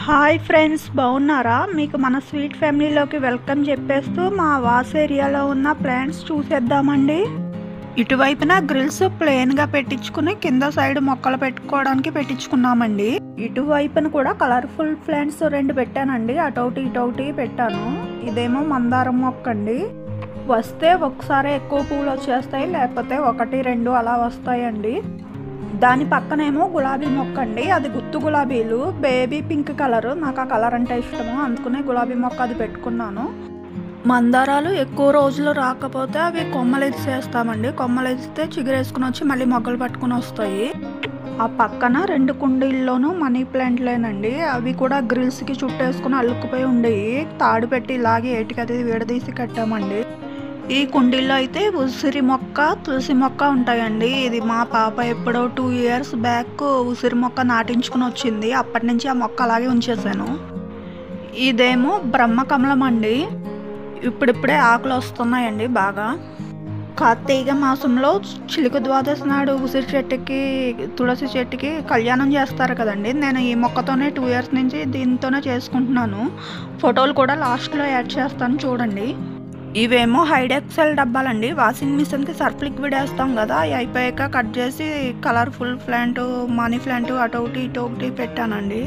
Hi friends, బాగున్నారా? మీకు మన స్వీట్ ఫ్యామిలీలోకి వెల్కమ్ చెప్పేస్తూ మా వాస్ ఏరియాలో ఉన్న ప్లాంట్స్ చూసేద్దామండి. ఇటువైపున గ్రిల్స్ ప్లెయిన్గా పెట్టించుకుని కింద సైడ్ మొక్కలు పెట్టుకోవడానికి పెట్టించుకున్నామండి. ఇటువైపున కూడా కలర్ఫుల్ ప్లాంట్స్ 2 పెట్టానండి. అటొకటి ఇటొకటి పెట్టాను. ఇదేమో మందారం మొక్క అండి. వస్తే ఒకసారి ఎక్కువ పూలు వచ్చేస్తాయి, లేకపోతే 1, 2 అలా వస్తాయండి. దాని పక్కనేమో గులాబీ మొక్క అండి. అది గుత్తు గులాబీలు, బేబీ పింక్ కలరు. నాకు ఆ కలర్ అంటే ఇష్టము, అందుకనే గులాబీ మొక్క అది పెట్టుకున్నాను. మందారాలు ఎక్కువ రోజులు రాకపోతే అవి కొమ్మలు ఇచ్చేస్తామండి. కొమ్మలు ఇస్తే చిగురేసుకుని వచ్చి మళ్ళీ మొగ్గలు పట్టుకుని వస్తాయి. ఆ పక్కన 2 కుండీల్లోనూ మనీ ప్లాంట్లేనండి. అవి కూడా గ్రిల్స్కి చుట్టేసుకుని అల్లుకుపోయి ఉండేవి. తాడు పెట్టి ఇలాగే ఏటికది విడదీసి కట్టామండి. ఈ కుండీల్లో అయితే ఉసిరి మొక్క, తులసి మొక్క ఉంటాయండి. ఇది మా పాప ఎప్పుడో 2 ఇయర్స్ బ్యాక్ ఉసిరి మొక్క నాటించుకుని వచ్చింది. అప్పటి నుంచి ఆ మొక్క అలాగే ఉంచేసాను. ఇదేమో బ్రహ్మకమలం అండి. ఇప్పుడిప్పుడే ఆకులు వస్తున్నాయండి బాగా. కార్తీక మాసంలో చిలుక ద్వాదశి నాడు ఉసిరి చెట్టుకి, తులసి చెట్టుకి కళ్యాణం చేస్తారు కదండి. నేను ఈ మొక్కతోనే 2 ఇయర్స్ నుంచి దీంతోనే చేసుకుంటున్నాను. ఫోటోలు కూడా లాస్ట్లో యాడ్ చేస్తాను చూడండి. ఇవేమో హైడెక్సెల్ డబ్బాలండి. వాషింగ్ మిషన్కి సర్ఫ్ లిక్విడ్ వేస్తాం కదా, అవి అయిపోయాక కట్ చేసి కలర్ఫుల్ ప్లాంట్, మనీ ప్లాంట్ అటొకటి ఇటొకటి పెట్టానండి.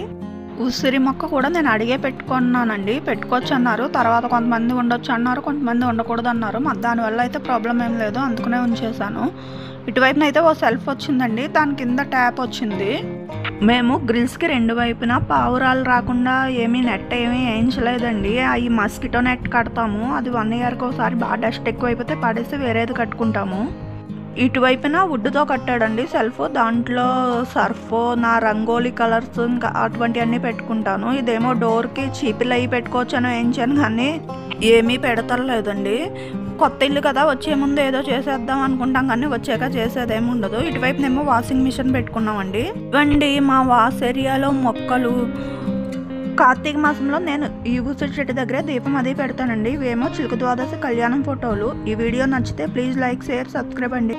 ఉసిరి మొక్క కూడా నేను అడిగే పెట్టుకున్నానండి. పెట్టుకోవచ్చు అన్నారు. తర్వాత కొంతమంది ఉండొచ్చు అన్నారు, కొంతమంది ఉండకూడదు అన్నారు. దానివల్ల అయితే ప్రాబ్లం ఏం లేదు, అందుకనే ఉంచేసాను. ఇటువైపున అయితే ఓ సెల్ఫ్ వచ్చిందండి, దాని కింద ట్యాప్ వచ్చింది. మేము గ్రిల్స్కి 2 వైపున పావురాలు రాకుండా నెట్ ఏమీ వేయించలేదండి. అవి మస్కిటో నెట్ కడతాము. అది 1 ఇయర్కి ఒకసారి బాగా డస్ట్ ఎక్కువైపోతే పడేసి వేరేది కట్టుకుంటాము. ఇటువైపున వుడ్తో కట్టాడండి సెల్ఫ్. దాంట్లో సర్ఫ్, నా రంగోలీ కలర్స్, ఇంకా అటువంటివన్నీ పెట్టుకుంటాను. ఇదేమో డోర్కి చీపిలు అవి పెట్టుకోవచ్చు అని వేయించాను, కానీ ఏమీ పెడతలేదండి. కొత్త ఇల్లు కదా, వచ్చే ముందు ఏదో చేసేద్దాం అనుకుంటాం, కానీ వచ్చాక చేసేదేమి ఉండదు. ఇటువైపునేమో వాషింగ్ మిషన్ పెట్టుకున్నామండి. ఇవ్వండి మా వాస్ ఏరియాలో మొక్కలు. కార్తీక మాసంలో నేను ఈ ఉసిరి చెట్టు దగ్గర దీపం అది పెడతానండి. ఇవేమో చిలుక ద్వాదశి కళ్యాణం ఫోటోలు. ఈ వీడియో నచ్చితే ప్లీజ్ లైక్, షేర్, సబ్స్క్రైబ్ అండి.